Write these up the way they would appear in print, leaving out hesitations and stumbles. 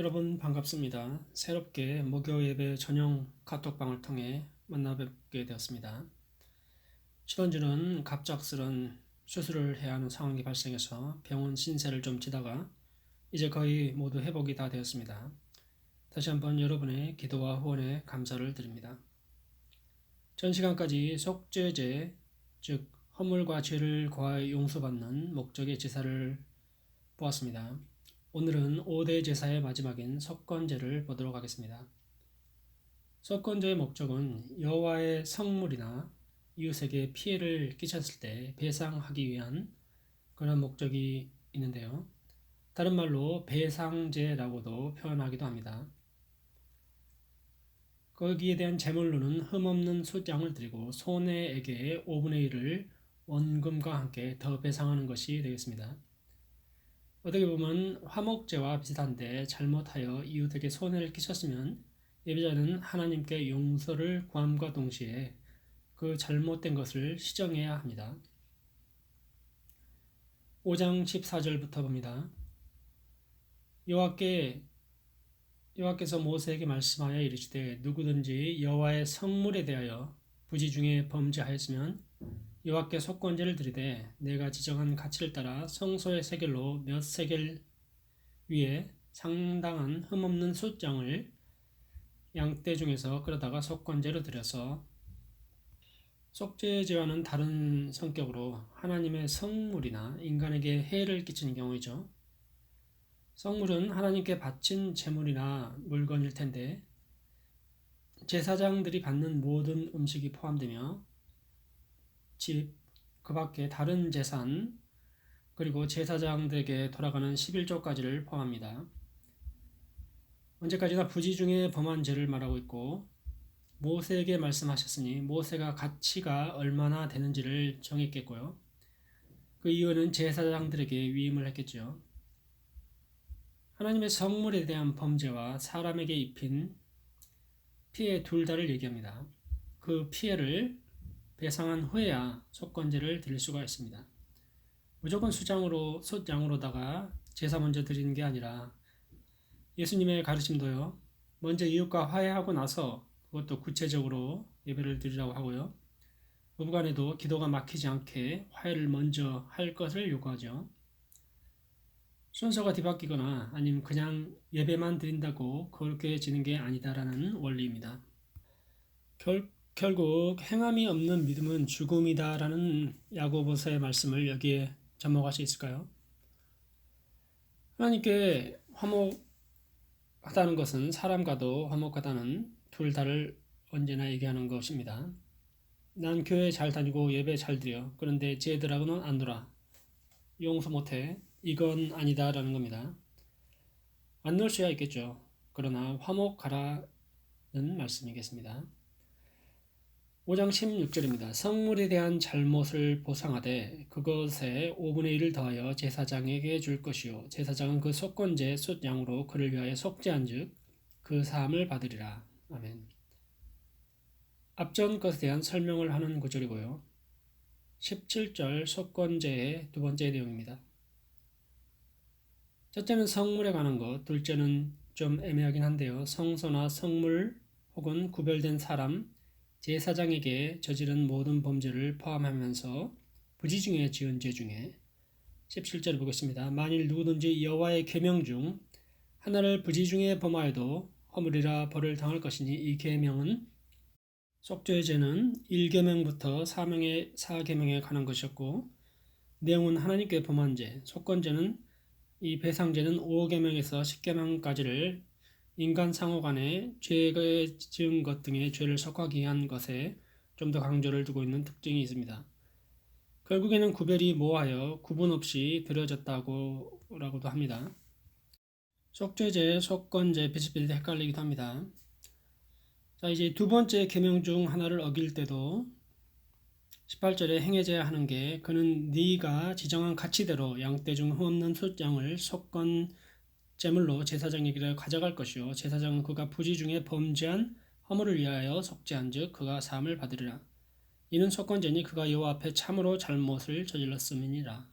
여러분 반갑습니다. 새롭게 목요 예배 전용 카톡방을 통해 만나 뵙게 되었습니다. 지난주는 갑작스런 수술을 해야 하는 상황이 발생해서 병원 신세를 좀 지다가 이제 거의 모두 회복이 다 되었습니다. 다시 한번 여러분의 기도와 후원에 감사를 드립니다. 전 시간까지 속죄제, 즉 허물과 죄를 고하여 용서받는 목적의 제사를 보았습니다. 오늘은 5대 제사의 마지막인 속건제를 보도록 하겠습니다. 속건제의 목적은 여호와의 성물이나 이웃에게 피해를 끼쳤을 때 배상하기 위한 그런 목적이 있는데요. 다른 말로 배상제라고도 표현하기도 합니다. 거기에 대한 제물로는 흠없는 숫양을 드리고 손해액의 5분의 1을 원금과 함께 더 배상하는 것이 되겠습니다. 어떻게 보면 화목제와 비슷한데 잘못하여 이웃에게 손해를 끼쳤으면 예배자는 하나님께 용서를 구함과 동시에 그 잘못된 것을 시정해야 합니다. 5장 14절부터 봅니다. 여호와께서 모세에게 말씀하여 이르시되 누구든지 여호와의 성물에 대하여 부지 중에 범죄하였으면 여호와께 속건제를 드리되 내가 지정한 가치를 따라 성소의 세겔로 몇 세겔 위에 상당한 흠없는 숫양을 양떼 중에서 끌어다가 속건제로 드려서 속죄제와는 다른 성격으로 하나님의 성물이나 인간에게 해를 끼치는 경우이죠. 성물은 하나님께 바친 제물이나 물건일 텐데 제사장들이 받는 모든 음식이 포함되며 집, 그 밖에 다른 재산, 그리고 제사장들에게 돌아가는 11조까지를 포함합니다. 언제까지나 부지 중에 범한 죄를 말하고 있고 모세에게 말씀하셨으니 모세가 가치가 얼마나 되는지를 정했겠고요. 그 이유는 제사장들에게 위임을 했겠죠. 하나님의 성물에 대한 범죄와 사람에게 입힌 피해 둘 다를 얘기합니다. 그 피해를 배상한 후에야 속건제를 드릴 수가 있습니다. 무조건 숫양으로다가 제사 먼저 드리는 게 아니라 예수님의 가르침도요. 먼저 이웃과 화해하고 나서 그것도 구체적으로 예배를 드리라고 하고요. 부부간에도 기도가 막히지 않게 화해를 먼저 할 것을 요구하죠. 순서가 뒤바뀌거나 아니면 그냥 예배만 드린다고 그렇게 지는 게 아니다라는 원리입니다. 결국 행함이 없는 믿음은 죽음이다라는 야고보서의 말씀을 여기에 접목할 수 있을까요? 하나님께 화목하다는 것은 사람과도 화목하다는 둘 다를 언제나 얘기하는 것입니다. 난 교회 잘 다니고 예배 잘 드려. 그런데 쟤들하고는 안 놀아. 용서 못해. 이건 아니다라는 겁니다. 안 놀 수야 있겠죠. 그러나 화목하라는 말씀이겠습니다. 5장 16절입니다. 성물에 대한 잘못을 보상하되 그것에 5분의 1을 더하여 제사장에게 줄 것이요 제사장은 그 속건제 숫양으로 그를 위하여 속죄한즉 그 사함을 받으리라. 아멘. 앞전 것에 대한 설명을 하는 구절이고요. 17절 속건제의 두 번째 내용입니다. 첫째는 성물에 관한 것, 둘째는 좀 애매하긴 한데요. 성소나 성물 혹은 구별된 사람, 제사장에게 저지른 모든 범죄를 포함하면서 부지 중에 지은 죄 중에 17절 보겠습니다. 만일 누구든지 여호와의 계명 중 하나를 부지 중에 범하여도 허물이라 벌을 당할 것이니 이 계명은 속죄죄는 1계명부터 4계명에 관한 것이었고 내용은 하나님께 범한 죄, 속건죄는 이 배상죄는 5계명에서 10계명까지를 인간 상호 간에 죄에 지은 것 등의 죄를 속하기 위한 것에 좀 더 강조를 두고 있는 특징이 있습니다. 결국에는 구별이 모호하여 구분 없이 드려졌다고라고도 합니다. 속죄죄, 속건죄 비슷비슷 헷갈리기도 합니다. 자, 이제 두 번째 계명 중 하나를 어길 때도 18절에 행해져야 하는 게 그는 네가 지정한 가치대로 양떼 중 흠없는 숫양을 속건 제물로 제사장에게 가져갈 것이요 제사장은 그가 부지 중에 범죄한 허물을 위하여 속죄한즉 그가 사함을 받으리라. 이는 속건제니 그가 여호와 앞에 참으로 잘못을 저질렀음이니라.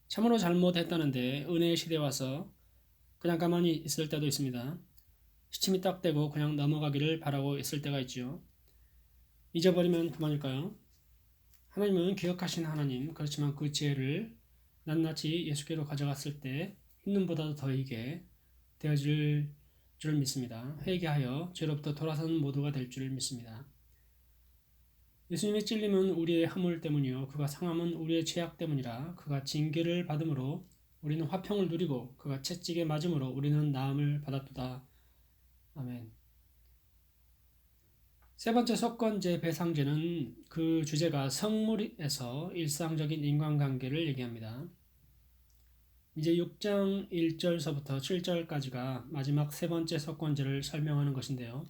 참으로 잘못했다는데 은혜의 시대에 와서 그냥 가만히 있을 때도 있습니다. 시침이 딱 되고 그냥 넘어가기를 바라고 있을 때가 있지요. 잊어버리면 그만일까요? 하나님은 기억하신 하나님, 그렇지만 그 지혜를 낱낱이 예수께로 가져갔을 때 흰눈보다도 더 희게 되어질 줄 믿습니다. 회개하여 죄로부터 돌아서는 모두가 될 줄 믿습니다. 예수님의 찔림은 우리의 허물 때문이요 그가 상함은 우리의 죄악 때문이라. 그가 징계를 받음으로 우리는 화평을 누리고 그가 채찍에 맞음으로 우리는 나음을 받았도다. 아멘. 세 번째 속건제 배상제는 그 주제가 성물에서 일상적인 인간관계를 얘기합니다. 이제 6장 1절서부터 7절까지가 마지막 세 번째 속건제를 설명하는 것인데요.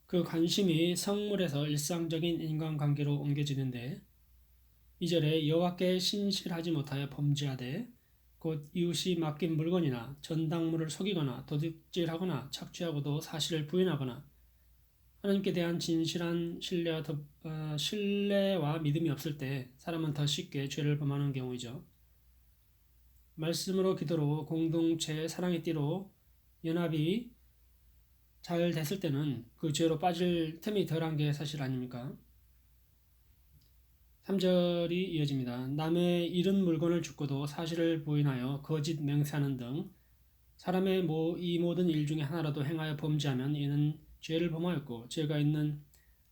그 관심이 성물에서 일상적인 인간관계로 옮겨지는데 2절에 여호와께 신실하지 못하여 범죄하되 곧 이웃이 맡긴 물건이나 전당물을 속이거나 도둑질하거나 착취하고도 사실을 부인하거나 하나님께 대한 진실한 신뢰와 믿음이 없을 때 사람은 더 쉽게 죄를 범하는 경우이죠. 말씀으로 기도로 공동체의 사랑의 띠로 연합이 잘 됐을 때는 그 죄로 빠질 틈이 덜한 게 사실 아닙니까? 3절이 이어집니다. 남의 잃은 물건을 죽고도 사실을 부인하여 거짓 맹세하는 등 사람의 이 모든 일 중에 하나라도 행하여 범죄하면 이는 죄를 범하였고 죄가 있는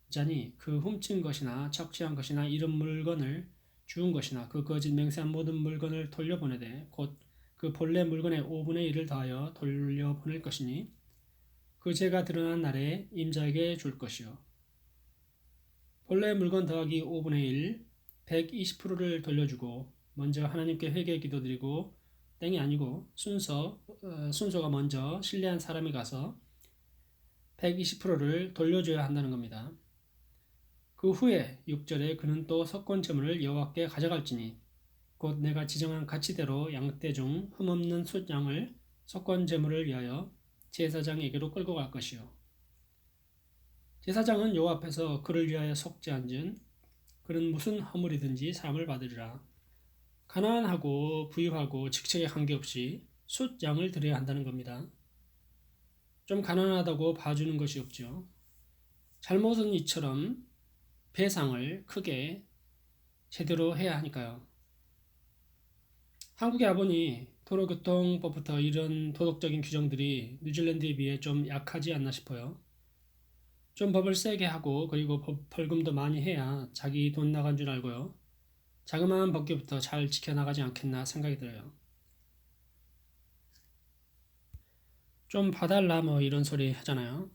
자니 그 훔친 것이나 착취한 것이나 잃은 물건을 주운 것이나 그 거짓 맹세한 모든 물건을 돌려보내되 곧 그 본래 물건의 5분의 1을 더하여 돌려보낼 것이니 그 죄가 드러난 날에 임자에게 줄 것이요. 본래 물건 더하기 5분의 1, 120%를 돌려주고 먼저 하나님께 회개 기도드리고 땡이 아니고 순서가 먼저 신뢰한 사람이 가서 120%를 돌려줘야 한다는 겁니다. 그 후에 6절에 그는 또 석권제물을 여호와께 가져갈지니 곧 내가 지정한 가치대로 양떼 중 흠없는 숫양을 석권제물을 위하여 제사장에게로 끌고 갈 것이요. 제사장은 여호와 앞에서 그를 위하여 속죄한즉 그는 무슨 허물이든지 사함을 받으리라. 가난하고 부유하고 직책에 관계없이 숫양을 드려야 한다는 겁니다. 좀 가난하다고 봐주는 것이 없죠. 잘못은 이처럼 배상을 크게 제대로 해야 하니까요. 한국의 아버니 도로교통법부터 이런 도덕적인 규정들이 뉴질랜드에 비해 좀 약하지 않나 싶어요. 좀 법을 세게 하고 그리고 벌금도 많이 해야 자기 돈 나간 줄 알고요. 자그마한 법규부터 잘 지켜나가지 않겠나 생각이 들어요. 좀 봐달라 뭐 이런 소리 하잖아요.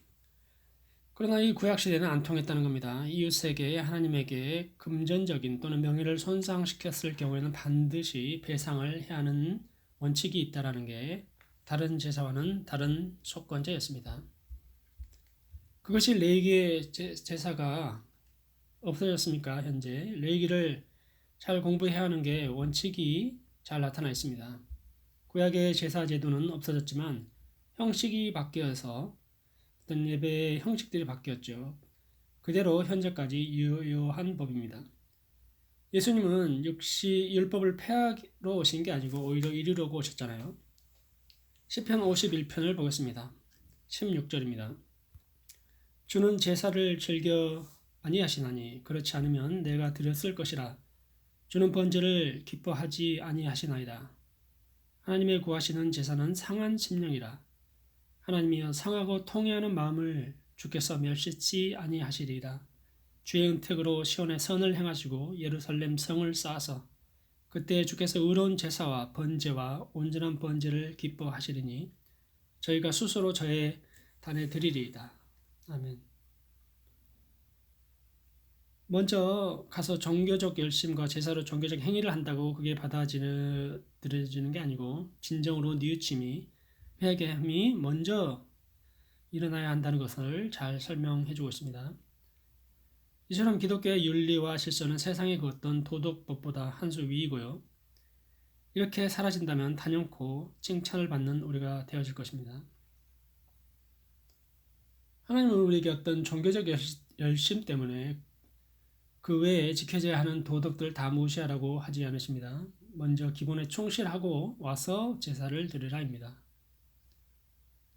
그러나 이 구약시대는 안 통했다는 겁니다. 이웃에게 하나님에게 금전적인 또는 명예를 손상시켰을 경우에는 반드시 배상을 해야 하는 원칙이 있다는 게 다른 제사와는 다른 속건제였습니다. 그것이 레위기의 제사가 없어졌습니까? 현재 레위기를 잘 공부해야 하는 게 원칙이 잘 나타나 있습니다. 구약의 제사 제도는 없어졌지만 형식이 바뀌어서 어떤 예배의 형식들이 바뀌었죠. 그대로 현재까지 유효한 법입니다. 예수님은 율법을 폐하러 오신 게 아니고 오히려 이루려고 오셨잖아요. 시편 51편을 보겠습니다. 16절입니다. 주는 제사를 즐겨 아니하시나니 그렇지 않으면 내가 드렸을 것이라. 주는 번제를 기뻐하지 아니하시나이다. 하나님의 구하시는 제사는 상한 심령이라. 하나님이여 상하고 통회하는 마음을 주께서 멸시치 아니하시리이다. 주의 은택으로 시온의 선을 행하시고 예루살렘 성을 쌓아서 그때 주께서 의로운 제사와 번제와 온전한 번제를 기뻐하시리니 저희가 스스로 저의 단에 드리리이다. 아멘. 먼저 가서 종교적 열심과 제사로 종교적 행위를 한다고 그게 받아들여지는 게 아니고 진정으로 뉘우침이 회개함이 먼저 일어나야 한다는 것을 잘 설명해 주고 있습니다. 이처럼 기독교의 윤리와 실천은 세상의 그 어떤 도덕법보다 한 수 위이고요. 이렇게 사라진다면 단연코 칭찬을 받는 우리가 되어질 것입니다. 하나님은 우리에게 어떤 종교적 열심 때문에 그 외에 지켜져야 하는 도덕들 다 무시하라고 하지 않으십니다. 먼저 기본에 충실하고 와서 제사를 드리라입니다.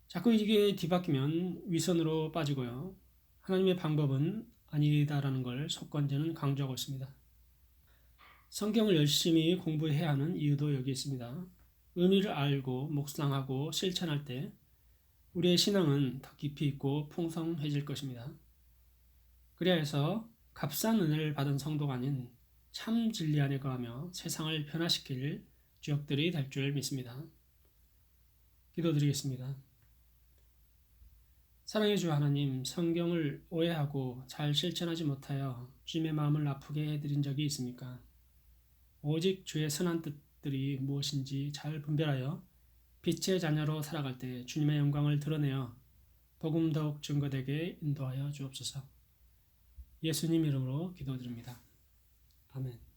자꾸 이게 뒤바뀌면 위선으로 빠지고요. 하나님의 방법은 아니다라는 걸 속건제는 강조하고 있습니다. 성경을 열심히 공부해야 하는 이유도 여기 있습니다. 의미를 알고 묵상하고 실천할 때 우리의 신앙은 더 깊이 있고 풍성해질 것입니다. 그래야 해서 값싼 은혜를 받은 성도가 아닌 참 진리 안에 거하며 세상을 변화시킬 주역들이 될 줄 믿습니다. 기도드리겠습니다. 사랑해 주 하나님, 성경을 오해하고 잘 실천하지 못하여 주님의 마음을 아프게 해드린 적이 있습니까? 오직 주의 선한 뜻들이 무엇인지 잘 분별하여 빛의 자녀로 살아갈 때 주님의 영광을 드러내어 복음 더욱 증거되게 인도하여 주옵소서. 예수님 이름으로 기도드립니다. 아멘.